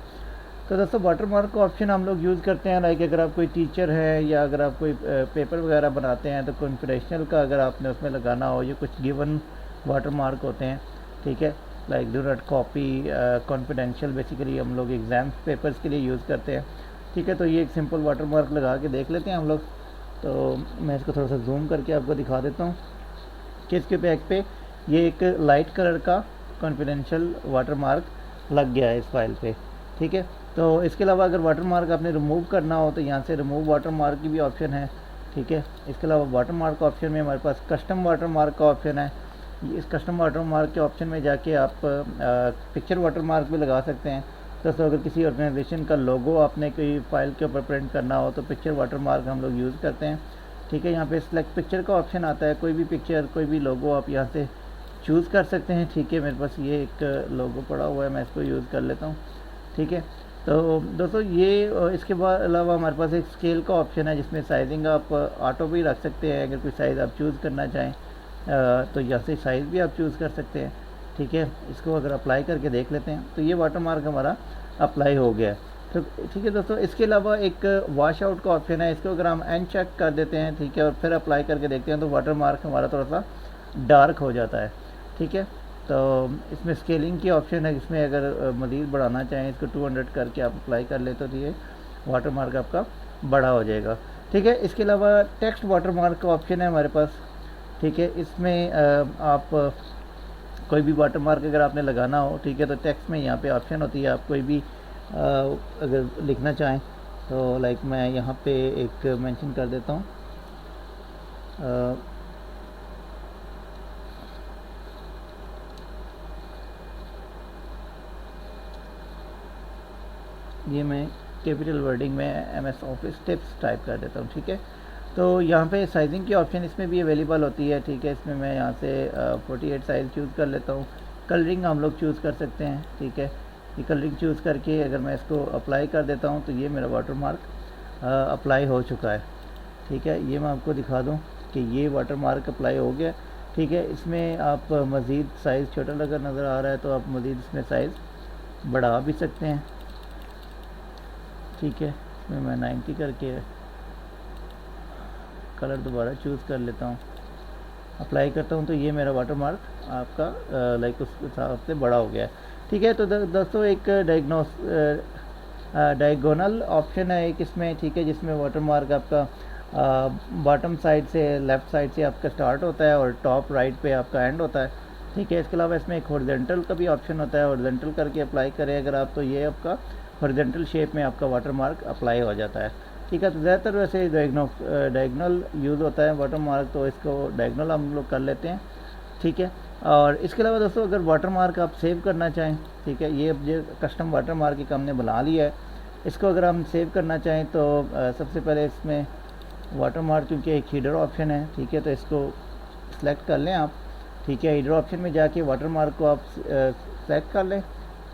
तो दोस्तों वाटर मार्क का ऑप्शन हम लोग यूज़ करते हैं लाइक अगर आप कोई टीचर हैं या अगर आप कोई पेपर वगैरह बनाते हैं तो कॉन्फिडेंशियल का अगर आपने उसमें लगाना हो, ये कुछ गिवन वाटर मार्क होते हैं। ठीक है, like do not copy confidential basically हम लोग एग्ज़ाम पेपर्स के लिए यूज़ करते हैं। ठीक है, तो ये एक सिंपल वाटर मार्क लगा के देख लेते हैं हम लोग। तो मैं इसको थोड़ा सा जूम करके आपको दिखा देता हूँ कि इसके बैक पे ये एक लाइट कलर का कॉन्फिडेंशियल वाटरमार्क लग गया है इस फाइल पे, ठीक है। तो इसके अलावा अगर वाटरमार्क आपने रिमूव करना हो तो यहाँ से रिमूव वाटरमार्क की भी ऑप्शन है, ठीक है। इसके अलावा वाटरमार्क ऑप्शन में हमारे पास कस्टम वाटरमार्क का ऑप्शन है। इस कस्टम वाटरमार्क के ऑप्शन में जाके आप पिक्चर वाटरमार्क भी लगा सकते हैं। तो अगर किसी ऑर्गेनाइजेशन का लोगो आपने कोई फाइल के ऊपर प्रिंट करना हो तो पिक्चर वाटरमार्क हम लोग यूज़ करते हैं, ठीक है। यहाँ पे सिलेक्ट पिक्चर का ऑप्शन आता है, कोई भी पिक्चर कोई भी लोगो आप यहाँ से चूज़ कर सकते हैं, ठीक है। मेरे पास ये एक लोगो पड़ा हुआ है, मैं इसको यूज़ कर लेता हूँ, ठीक है। तो दोस्तों ये इसके बाद अलावा हमारे पास एक स्केल का ऑप्शन है जिसमें साइजिंग आप ऑटो भी रख सकते हैं। अगर कोई साइज़ आप चूज़ करना चाहें तो यहाँ से साइज़ भी आप चूज़ कर सकते हैं, ठीक है। इसको अगर अप्लाई करके देख लेते हैं तो ये वाटरमार्क हमारा अप्लाई हो गया है, तो ठीक है दोस्तों। इसके अलावा एक वॉश आउट का ऑप्शन है, इसको अगर हम अनचेक कर देते हैं, ठीक है, और फिर अप्लाई करके देखते हैं तो वाटरमार्क हमारा थोड़ा सा डार्क हो जाता है, ठीक है। तो इसमें स्केलिंग की ऑप्शन है, इसमें अगर मज़ीद बढ़ाना चाहें इसको 200 करके आप अप्लाई कर ले तो ये वाटरमार्क आपका बड़ा हो जाएगा, ठीक है। इसके अलावा टेक्स्ट वाटरमार्क का ऑप्शन है हमारे पास, ठीक है। इसमें आप कोई भी वाटरमार्क अगर आपने लगाना हो, ठीक है, तो टेक्स्ट में यहाँ पे ऑप्शन होती है, आप कोई भी अगर लिखना चाहें तो लाइक मैं यहाँ पे एक मेंशन कर देता हूँ, ये मैं कैपिटल वर्डिंग में MS ऑफिस टिप्स टाइप कर देता हूँ, ठीक है। तो यहाँ पे साइजिंग की ऑप्शन इसमें भी अवेलेबल होती है, ठीक है। इसमें मैं यहाँ से 48 साइज़ चूज़ कर लेता हूँ। कलरिंग हम लोग चूज़ कर सकते हैं, ठीक है। ये कलरिंग चूज़ करके अगर मैं इसको अप्लाई कर देता हूँ तो ये मेरा वाटरमार्क अप्लाई हो चुका है, ठीक है। ये मैं आपको दिखा दूँ कि ये वाटरमार्क अप्लाई हो गया, ठीक है। इसमें आप मज़ीद साइज़ छोटा अगर नज़र आ रहा है तो आप मज़ीद इसमें साइज़ बढ़ा भी सकते हैं, ठीक है। इसमें मैं 90 करके कलर दोबारा चूज़ कर लेता हूँ, अप्लाई करता हूँ तो ये मेरा वाटरमार्क आपका लाइक उस हिसाब से बड़ा हो गया है, ठीक है। तो दोस्तों एक डायगोनल ऑप्शन है एक इसमें, ठीक है, जिसमें वाटरमार्क आपका बॉटम साइड से लेफ़्ट साइड से आपका स्टार्ट होता है और टॉप राइट पे आपका एंड होता है, ठीक है। इसके अलावा इसमें एक हॉरिजॉन्टल का भी ऑप्शन होता है, हॉरिजॉन्टल करके अप्लाई करें अगर आप तो ये आपका हॉरिजॉन्टल शेप में आपका वाटरमार्क अप्लाई हो जाता है, ठीक है। तो ज़्यादातर वैसे डायगोनल यूज़ होता है वाटरमार्क, तो इसको डायगोनल हम लोग कर लेते हैं, ठीक है। और इसके अलावा दोस्तों अगर वाटरमार्क आप सेव करना चाहें, ठीक है, ये कस्टम वाटरमार्क एक हमने बना लिया है, इसको अगर हम सेव करना चाहें तो सबसे पहले इसमें वाटरमार्क क्योंकि एक हीडर ऑप्शन है, ठीक है, तो इसको सेलेक्ट कर लें आप, ठीक है। हीडर ऑप्शन में जाके वाटरमार्क को आप सेलेक्ट कर लें।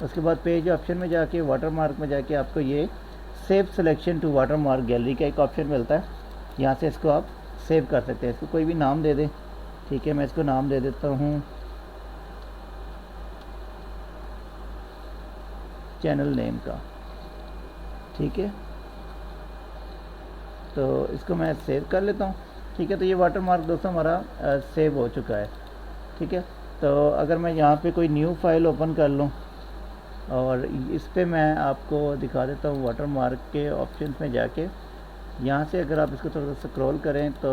उसके बाद पेज ऑप्शन में जाके वाटरमार्क में जाके आपको ये save selection to watermark gallery का एक ऑप्शन मिलता है, यहाँ से इसको आप सेव कर सकते हैं। इसको कोई भी नाम दे दें, ठीक है। मैं इसको नाम दे देता हूँ चैनल नेम का, ठीक है। तो इसको मैं सेव कर लेता हूँ, ठीक है। तो ये वाटरमार्क दोस्तों हमारा सेव हो चुका है, ठीक है। तो अगर मैं यहाँ पे कोई न्यू फाइल ओपन कर लूँ और इस पे मैं आपको दिखा देता हूँ वाटरमार्क के ऑप्शंस में जाके, यहाँ से अगर आप इसको थोड़ा सा स्क्रॉल करें तो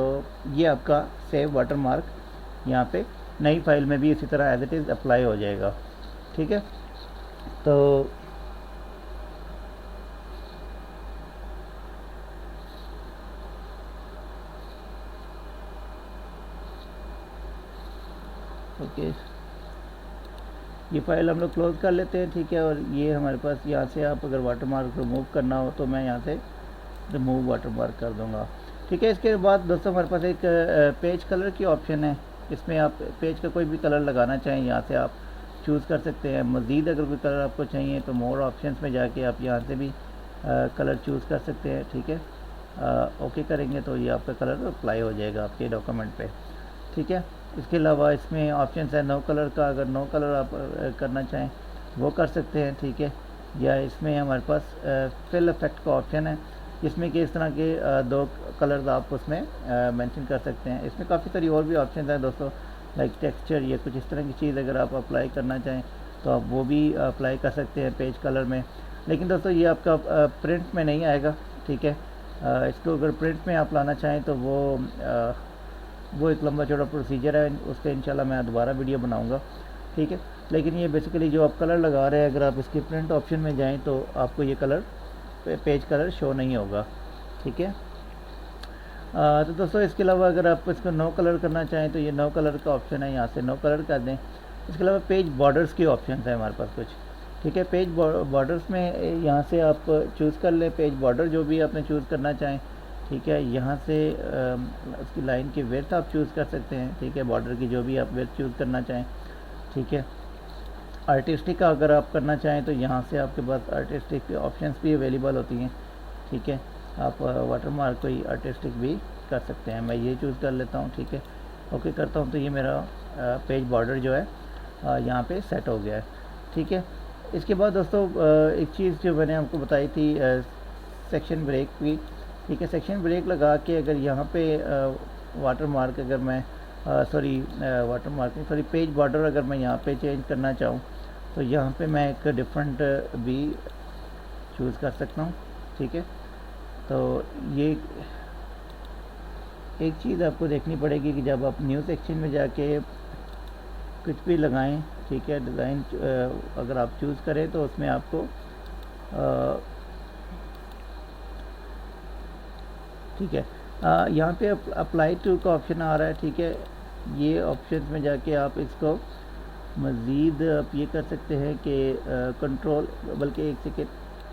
ये आपका सेव वाटरमार्क यहाँ पे नई फाइल में भी इसी तरह एज इट इज़ अप्लाई हो जाएगा, ठीक है। तो ओके, ये फाइल हम लोग क्लोज़ कर लेते हैं, ठीक है। और ये हमारे पास यहाँ से आप अगर वाटरमार्क रिमूव करना हो तो मैं यहाँ से रिमूव वाटरमार्क कर दूँगा, ठीक है। इसके बाद दोस्तों हमारे पास एक पेज कलर की ऑप्शन है, इसमें आप पेज का कोई भी कलर लगाना चाहें यहाँ से आप चूज़ कर सकते हैं। मज़ीद अगर कोई कलर आपको चाहिए तो मोर ऑप्शंस में जाके आप यहाँ से भी कलर चूज़ कर सकते हैं, ठीक है। ओके करेंगे तो ये आपका कलर अप्लाई हो जाएगा आपके डॉक्यूमेंट पे, ठीक है। इसके अलावा इसमें ऑप्शन है नो कलर का, अगर नो कलर आप करना चाहें वो कर सकते हैं, ठीक है। या इसमें हमारे पास फिल इफेक्ट का ऑप्शन है, जिसमें कि इस तरह के दो कलर्स आप उसमें मेंशन कर सकते हैं। इसमें काफ़ी सारी और भी ऑप्शन हैं दोस्तों, लाइक टेक्सचर या कुछ इस तरह की चीज़ अगर आप अप्लाई करना चाहें तो आप वो भी अप्लाई कर सकते हैं पेज कलर में। लेकिन दोस्तों ये आपका प्रिंट में नहीं आएगा, ठीक है। इसको अगर प्रिंट में आप लाना चाहें तो वो एक लंबा चौड़ा प्रोसीजर है, उस पर इंशाल्लाह मैं दोबारा वीडियो बनाऊंगा, ठीक है। लेकिन ये बेसिकली जो आप कलर लगा रहे हैं, अगर आप इसके प्रिंट ऑप्शन में जाएं तो आपको ये कलर पेज कलर शो नहीं होगा, ठीक है। तो दोस्तों इसके अलावा अगर आप इसको नो कलर करना चाहें तो ये नो कलर का ऑप्शन है, यहाँ से नो कलर कर दें। इसके अलावा पेज बॉर्डर्स के ऑप्शन है हमारे पास कुछ, ठीक है। पेज बॉर्डर्स में यहाँ से आप चूज़ कर लें पेज बॉर्डर जो भी आपने चूज़ करना चाहें, ठीक है। यहाँ से उसकी लाइन की विड्थ आप चूज़ कर सकते हैं, ठीक है। बॉर्डर की जो भी आप विड्थ चूज़ करना चाहें, ठीक है। आर्टिस्टिक का अगर आप करना चाहें तो यहाँ से आपके पास आर्टिस्टिक ऑप्शंस भी अवेलेबल होती हैं, ठीक है। आप वाटरमार्क कोई आर्टिस्टिक भी कर सकते हैं। मैं ये चूज़ कर लेता हूँ, ठीक है। ओके करता हूँ तो ये मेरा पेज बॉर्डर जो है यहाँ पे सेट हो गया है, ठीक है। इसके बाद दोस्तों एक चीज़ जो मैंने आपको बताई थी सेक्शन ब्रेक की, ठीक है। सेक्शन ब्रेक लगा के अगर यहाँ पे वाटरमार्क अगर मैं सॉरी पेज बॉर्डर अगर मैं यहाँ पे चेंज करना चाहूँ तो यहाँ पे मैं एक डिफरेंट भी चूज़ कर सकता हूँ, ठीक है। तो ये एक चीज़ आपको देखनी पड़ेगी कि जब आप न्यू सेक्शन में जाके कुछ भी लगाएं, ठीक है, डिज़ाइन अगर आप चूज़ करें तो उसमें आपको ठीक है यहाँ पे अप्लाई टू का ऑप्शन आ रहा है, ठीक है। ये ऑप्शन में जाके आप इसको मज़ीद आप ये कर सकते हैं कि कंट्रोल, बल्कि एक सेकेंड,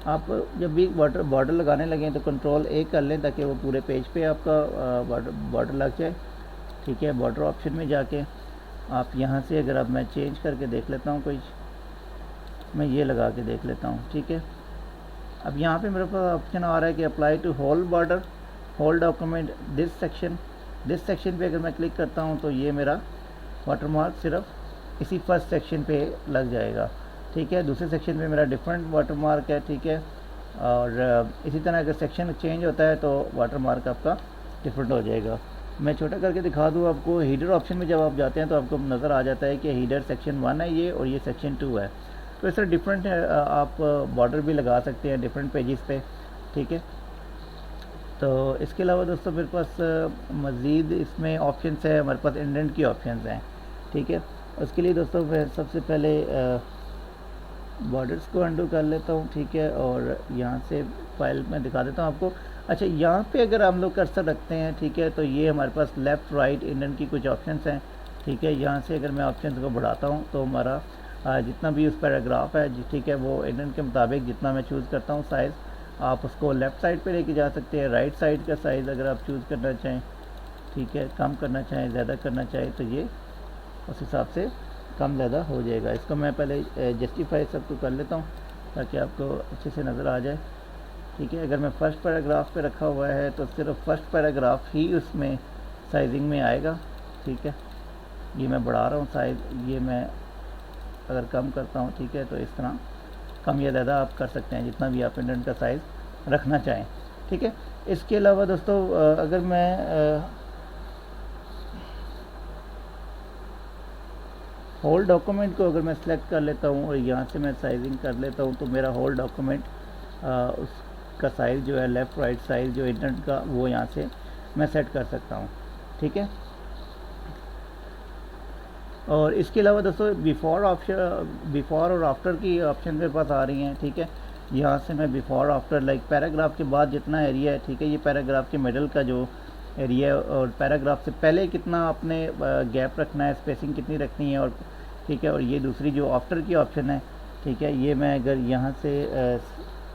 आप जब भी बॉर्डर लगाने लगें तो कंट्रोल ए कर लें ताकि वो पूरे पेज पे आपका बॉर्डर लग जाए, ठीक है। बॉर्डर ऑप्शन में जाके आप यहाँ से अगर आप मैं चेंज करके देख लेता हूँ कोई, मैं ये लगा के देख लेता हूँ, ठीक है। अब यहाँ पे मेरे पास ऑप्शन आ रहा है कि apply to whole border whole document this section पे अगर मैं क्लिक करता हूँ तो ये मेरा वाटरमार्क सिर्फ इसी फर्स्ट सेक्शन पे लग जाएगा, ठीक है। दूसरे सेक्शन पे मेरा डिफरेंट वाटरमार्क है, ठीक है। और इसी तरह अगर सेक्शन चेंज होता है तो वाटरमार्क आपका डिफरेंट हो जाएगा। मैं छोटा करके दिखा दूँ आपको, हीडर ऑप्शन में जब आप जाते हैं तो आपको नज़र आ जाता है कि हीडर सेक्शन 1 है ये और ये सेक्शन 2 है। तो इस तरह डिफरेंट आप बॉर्डर भी लगा सकते हैं डिफरेंट पेजेस पे, ठीक है। तो इसके अलावा दोस्तों मेरे पास मज़ीद इसमें ऑप्शंस है, हमारे पास इंडेंट की ऑप्शंस हैं, ठीक है। उसके लिए दोस्तों मैं सबसे पहले बॉर्डर्स को अंडू कर लेता हूँ, ठीक है। और यहाँ से फाइल में दिखा देता हूँ आपको। अच्छा, यहाँ पे अगर हम लोग कर्सर रखते हैं, ठीक है, तो ये हमारे पास लेफ़्ट राइट इंडेंट की कुछ ऑप्शंस हैं, ठीक है। यहाँ से अगर मैं ऑप्शंस को बढ़ाता हूँ तो हमारा जितना भी उस पैराग्राफ है, ठीक है, वो इंडेंट के मुताबिक जितना मैं चूज़ करता हूँ साइज़, आप उसको लेफ़्ट साइड पे लेके जा सकते हैं। राइट साइड का साइज़ अगर आप चूज़ करना चाहें, ठीक है, कम करना चाहें, ज़्यादा करना चाहें, तो ये उस हिसाब से कम ज़्यादा हो जाएगा। इसको मैं पहले जस्टिफाई सबको कर लेता हूँ ताकि आपको अच्छे से नज़र आ जाए, ठीक है। अगर मैं फ़र्स्ट पैराग्राफ पे रखा हुआ है तो सिर्फ फर्स्ट पैराग्राफ ही उसमें साइजिंग में आएगा, ठीक है। ये मैं बढ़ा रहा हूँ साइज़, ये मैं अगर कम करता हूँ, ठीक है, तो इस तरह कम या ज़्यादा आप कर सकते हैं जितना भी आप इंडेंट का साइज़ रखना चाहें, ठीक है। इसके अलावा दोस्तों अगर मैं होल डॉक्यूमेंट को अगर मैं सेलेक्ट कर लेता हूँ और यहाँ से मैं साइजिंग कर लेता हूँ तो मेरा होल डॉक्यूमेंट उसका साइज़ जो है लेफ़्ट राइट साइज़ जो इंडेंट का वो यहाँ से मैं सेट कर सकता हूँ, ठीक है। और इसके अलावा दोस्तों बिफ़ोर और आफ्टर की ऑप्शन मेरे पास आ रही हैं, ठीक है। यहाँ से मैं बिफ़ोर आफ्टर लाइक पैराग्राफ के बाद जितना एरिया है, ठीक है, ये पैराग्राफ के मिडल का जो एरिया है और पैराग्राफ से पहले कितना आपने गैप रखना है, स्पेसिंग कितनी रखनी है, और ठीक है। और ये दूसरी जो आफ्टर की ऑप्शन है, ठीक है, ये मैं अगर यहाँ से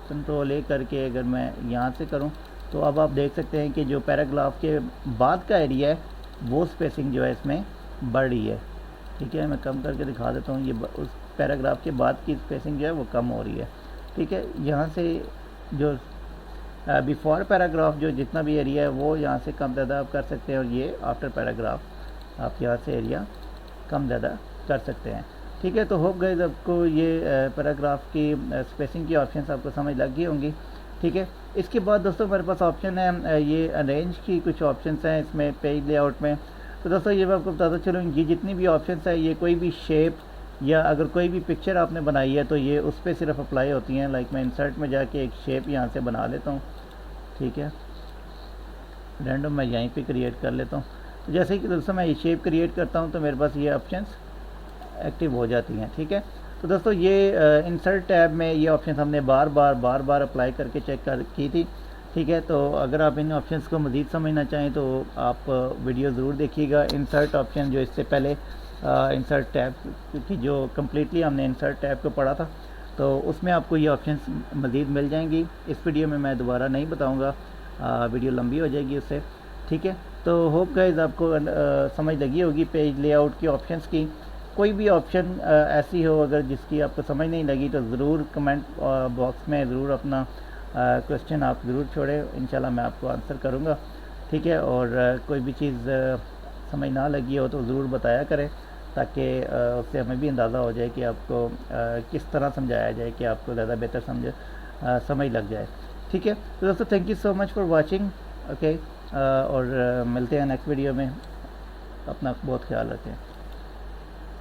कंट्रोल ए करके अगर मैं यहाँ से करूँ तो अब आप देख सकते हैं कि जो पैराग्राफ के बाद का एरिया है वो स्पेसिंग जो है इसमें बढ़ रही है, ठीक है। मैं कम करके दिखा देता हूँ, ये उस पैराग्राफ के बाद की स्पेसिंग जो है वो कम हो रही है, ठीक है। यहाँ से जो बिफ़ोर पैराग्राफ जो जितना भी एरिया है वो यहाँ से कम ज़्यादा आप कर सकते हैं और ये आफ्टर पैराग्राफ आप यहाँ से एरिया कम ज़्यादा कर सकते हैं, ठीक है। तो होप गाइस आपको ये पैराग्राफ की स्पेसिंग की ऑप्शंस आपको समझ लग गई होंगी, ठीक है। इसके बाद दोस्तों मेरे पास ऑप्शन है ये अरेंज की कुछ ऑप्शंस हैं इसमें पेज लेआउट में। तो दोस्तों ये मैं आपको बताता चलूँ, ये जितनी भी ऑप्शंस है ये कोई भी शेप या अगर कोई भी पिक्चर आपने बनाई है तो ये उस पर सिर्फ अप्लाई होती हैं। लाइक मैं इंसर्ट में जाके एक शेप यहाँ से बना लेता हूँ, ठीक है। रैंडम मैं यहीं पे क्रिएट कर लेता हूँ। तो जैसे कि दोस्तों मैं ये शेप क्रिएट करता हूँ तो मेरे पास ये ऑप्शंस एक्टिव हो जाती हैं। ठीक है, तो दोस्तों ये इंसर्ट टैब में ये ऑप्शन हमने बार बार अप्लाई करके चेक कर की थी। ठीक है, तो अगर आप इन ऑप्शंस को मज़ीद समझना चाहें तो आप वीडियो ज़रूर देखिएगा। इंसर्ट ऑप्शन जो इससे पहले इंसर्ट टैब की जो कम्प्लीटली हमने इंसर्ट टैब को पढ़ा था, तो उसमें आपको ये ऑप्शंस मज़ीद मिल जाएंगी। इस वीडियो में मैं दोबारा नहीं बताऊँगा, वीडियो लंबी हो जाएगी उससे। ठीक है, तो होप गाइस आपको समझ लगी होगी पेज लेआउट की ऑप्शंस की। कोई भी ऑप्शन ऐसी हो अगर जिसकी आपको समझ नहीं लगी तो ज़रूर कमेंट बॉक्स में ज़रूर अपना क्वेश्चन आप ज़रूर छोड़ें, इंशाल्लाह मैं आपको आंसर करूँगा। ठीक है, और कोई भी चीज़ समझ ना लगी हो तो ज़रूर बताया करें, ताकि उससे हमें भी अंदाज़ा हो जाए कि आपको किस तरह समझाया जाए कि आपको ज़्यादा बेहतर समझ लग जाए। ठीक है, तो दोस्तों thank you so much for watching. Okay, और मिलते हैं नेक्स्ट वीडियो में। अपना बहुत ख्याल रखें।